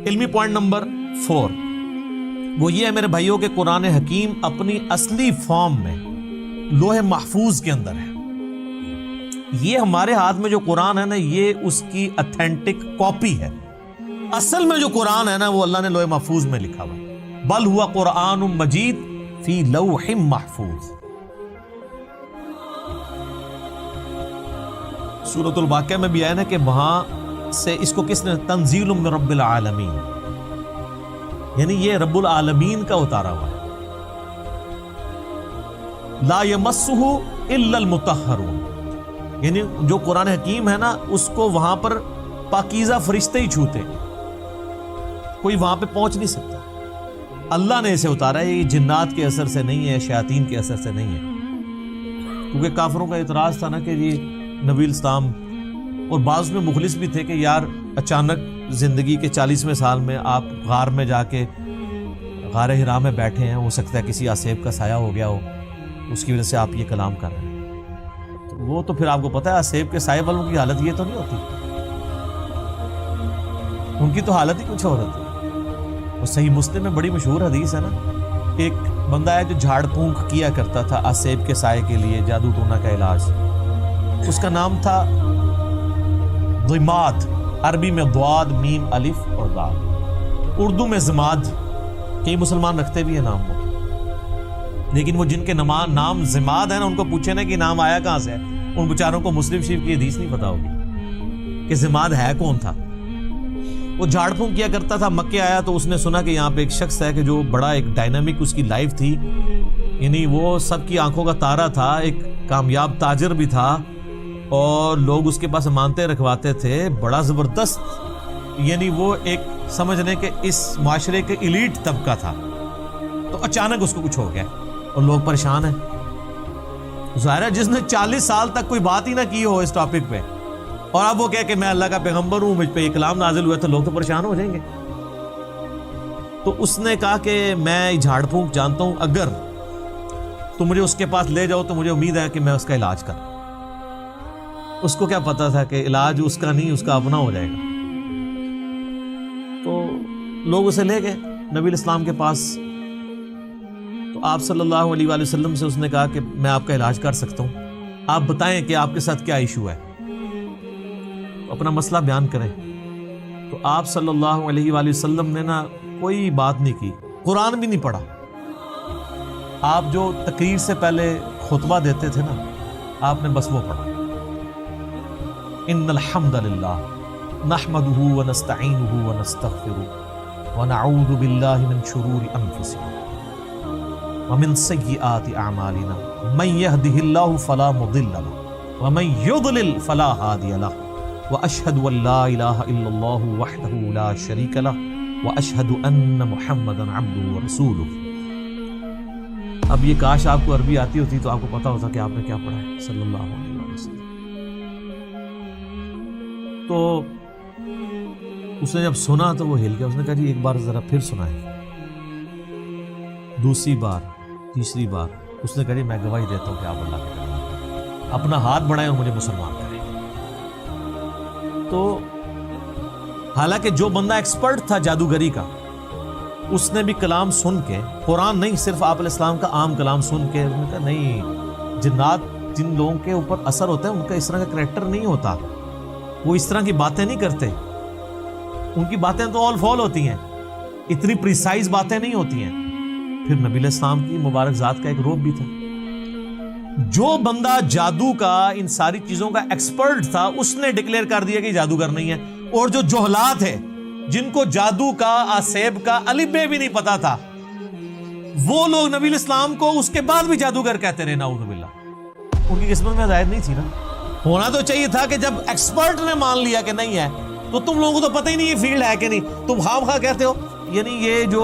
علمی point number 4 وہ یہ ہے میرے بھائیوں کہ قرآن حکیم اپنی اصلی فارم میں لوح محفوظ کے اندر ہے. یہ ہمارے ہاتھ میں جو قرآن ہے نا یہ اس کی اتھینٹک کاپی ہے. اصل میں جو قرآن ہے نا وہ اللہ نے لوح محفوظ میں لکھا ہوا ہے. بل ہوا قرآن مجید فی لوح محفوظ. سورۃ الواقعہ میں بھی آیا نا کہ وہاں سے اس کو کس نے تنزیل من رب العالمین، یعنی یہ رب العالمین کا اتارا ہوا ہے. لا یمسہ الا المطہرون، یعنی جو قرآن حکیم ہے نا اس کو وہاں پر پاکیزہ فرشتے ہی چھوتے، کوئی وہاں پہ پہنچ نہیں سکتا. اللہ نے اسے اتارا ہے، یہ جنات کے اثر سے نہیں ہے، شیاطین کے اثر سے نہیں ہے. کیونکہ کافروں کا اعتراض تھا نا کہ یہ نبی الاسلام اور بعض میں مخلص بھی تھے کہ یار اچانک زندگی کے 40ویں سال میں آپ غار میں جا کے غار حرا میں بیٹھے ہیں، ہو سکتا ہے کسی آسیب کا سایہ ہو گیا ہو، اس کی وجہ سے آپ یہ کلام کر رہے ہیں. تو وہ تو پھر آپ کو پتہ ہے آسیب کے سائے والوں کی حالت یہ تو نہیں ہوتی، ان کی تو حالت ہی کچھ اور ہوتی ہے. وہ صحیح مسلم میں بڑی مشہور حدیث ہے نا، ایک بندہ ہے جو جھاڑ پھونک کیا کرتا تھا آسیب کے سائے کے لیے، جادو ٹونا کا علاج. اس کا نام تھا ضماد، عربی میں ضاد میم الف اور دال، اردو میں زماد. کئی مسلمان رکھتے بھی ہیں نام وہ، لیکن وہ جن کے نام زماد ہے نا ان کو پوچھے نا کہ نام آیا کہاں سے ہے، ان بیچاروں کو مسلم شریف کی حدیث نہیں پتا ہوگی کہ زماد ہے کون تھا. وہ جھاڑ پھونک کیا کرتا تھا. مکے آیا تو اس نے سنا کہ یہاں پہ ایک شخص ہے کہ جو بڑا ایک ڈائنامک اس کی لائف تھی، یعنی وہ سب کی آنکھوں کا تارا تھا، ایک کامیاب تاجر بھی تھا اور لوگ اس کے پاس امانتیں رکھواتے تھے، بڑا زبردست، یعنی وہ ایک سمجھ لیں کہ اس معاشرے کے ایلیٹ طبقہ تھا. تو اچانک اس کو کچھ ہو گیا اور لوگ پریشان ہیں. ظاہر ہے جس نے 40 سال تک کوئی بات ہی نہ کی ہو اس ٹاپک پہ اور اب وہ کہے کہ میں اللہ کا پیغمبر ہوں، مجھ پہ یہ کلام نازل ہوا، تو لوگ تو پریشان ہو جائیں گے. تو اس نے کہا کہ میں جھاڑ پھونک جانتا ہوں، اگر تم مجھے اس کے پاس لے جاؤ تو مجھے امید ہے کہ میں اس کا علاج کروں. اس کو کیا پتا تھا کہ علاج اس کا نہیں اس کا اپنا ہو جائے گا. تو لوگ اسے لے گئے نبی الاسلام کے پاس. تو آپ صلی اللہ علیہ وآلہ وسلم سے اس نے کہا کہ میں آپ کا علاج کر سکتا ہوں، آپ بتائیں کہ آپ کے ساتھ کیا ایشو ہے، اپنا مسئلہ بیان کریں. تو آپ صلی اللہ علیہ وآلہ وسلم نے نا کوئی بات نہیں کی، قرآن بھی نہیں پڑھا. آپ جو تقریر سے پہلے خطبہ دیتے تھے نا آپ نے بس وہ پڑھا، ان الحمد للہ نحمده ونستعینه ونستغفره ونعوذ باللہ من شرور انفسنا ومن سیئات اعمالنا من يهده الله فلا مضل له ومن يضلل فلا هادي له واشهد ان لا اله الا الله وحده لا شريك له واشهد ان محمدا عبده ورسوله. اب یہ کاش آپ کو عربی آتی ہوتی تو آپ کو پتا ہوتا کہ آپ نے کیا پڑھا ہے صلی اللہ علیہ وسلم. تو اس نے جب سنا تو وہ ہل گیا. اس نے کہا جی ایک بار ذرا پھر سنائیں. دوسری بار، تیسری بار اس نے کہا جی میں گواہی دیتا ہوں کہ آپ اللہ کے، اپنا ہاتھ بڑھائیں اور مجھے مسلمان کریں. تو حالانکہ جو بندہ ایکسپرٹ تھا جادوگری کا اس نے بھی کلام سن کے، قرآن نہیں صرف آپ علیہ السلام کا عام کلام سن کے، اس نے کہا نہیں، جنات جن لوگوں کے اوپر اثر ہوتا ہے ان کا اس طرح کا کریکٹر نہیں ہوتا، وہ اس طرح کی باتیں نہیں کرتے، ان کی باتیں تو آل فال ہوتی ہیں، اتنی پریسائز باتیں نہیں ہوتی ہیں. پھر نبی علیہ السلام کی مبارک ذات کا ایک روب بھی تھا. جو بندہ جادو کا ان ساری چیزوں کا ایکسپرٹ تھا اس نے ڈکلیئر کر دیا کہ جادوگر نہیں ہے. اور جو جہلات ہے جن کو جادو کا، آسیب کا الف بے بھی نہیں پتا تھا، وہ لوگ نبی علیہ السلام کو اس کے بعد بھی جادوگر کہتے رہے، نعوذ باللہ. ان کی قسمت میں ہدایت نہیں تھی نا. ہونا تو چاہیے تھا کہ جب ایکسپرٹ نے مان لیا کہ نہیں ہے تو تم لوگوں کو تو پتہ ہی نہیں یہ فیلڈ ہے کہ نہیں، تم خام خواہ کہتے ہو. یعنی یہ جو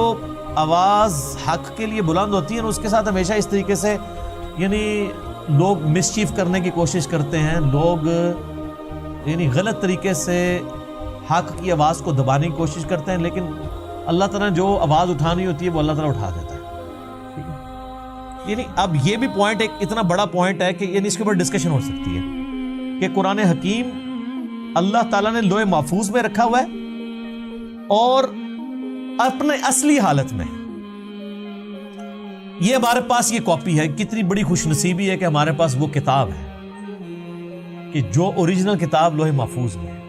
آواز حق کے لیے بلند ہوتی ہے اس کے ساتھ ہمیشہ اس طریقے سے یعنی لوگ مسچیف کرنے کی کوشش کرتے ہیں، لوگ یعنی غلط طریقے سے حق کی آواز کو دبانے کی کوشش کرتے ہیں، لیکن اللہ تعالیٰ جو آواز اٹھانی ہوتی ہے وہ اللہ تعالیٰ اٹھا دیتا ہے. ٹھیک ہے، یعنی اب یہ بھی پوائنٹ ایک اتنا بڑا پوائنٹ ہے کہ یعنی اس کے اوپر ڈسکشن ہو سکتی ہے کہ قرآن حکیم اللہ تعالیٰ نے لوح محفوظ میں رکھا ہوا ہے اور اپنے اصلی حالت میں. یہ ہمارے پاس یہ کاپی ہے. کتنی بڑی خوش نصیبی ہے کہ ہمارے پاس وہ کتاب ہے کہ جو اوریجنل کتاب لوح محفوظ میں ہے.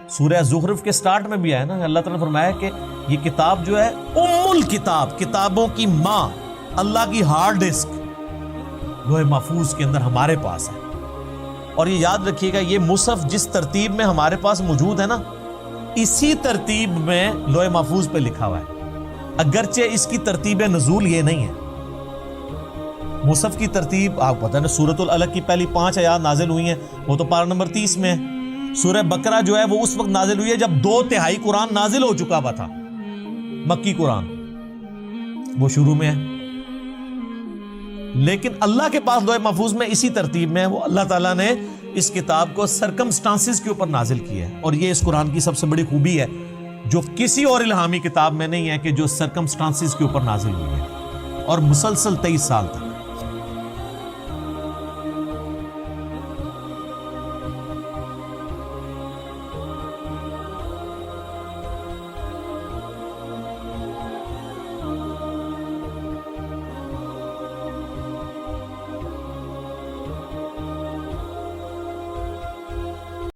سورہ زخرف کے سٹارٹ میں بھی آیا نا, اللہ تعالیٰ نے فرمایا کہ یہ کتاب جو ہے ام الکتاب, کتابوں کی ماں, اللہ کی ہارڈ ڈسک لوح محفوظ کے اندر ہمارے پاس ہے. اور یہ یاد رکھیے گا, یہ مصحف جس ترتیب میں ہمارے پاس موجود ہے نا, اسی ترتیب میں لوح محفوظ پہ لکھا ہوا ہے, اگرچہ اس کی ترتیب نزول یہ نہیں ہے. مصحف کی ترتیب آپ پتہ نا, سورۃ العلق کی پہلی 5 آیات نازل ہوئی ہیں, وہ تو پارہ نمبر 30 میں ہے. سورہ بقرہ جو ہے وہ اس وقت نازل ہوئی ہے جب 2/3 قرآن نازل ہو چکا ہوا تھا. مکی قرآن وہ شروع میں ہے, لیکن اللہ کے پاس لوح محفوظ میں اسی ترتیب میں ہے. وہ اللہ تعالیٰ نے اس کتاب کو سرکمسٹانسز کے اوپر نازل کیا ہے, اور یہ اس قرآن کی سب سے بڑی خوبی ہے جو کسی اور الہامی کتاب میں نہیں ہے, کہ جو سرکمسٹانسز کے اوپر نازل ہوئی ہے اور مسلسل 23 سال تک.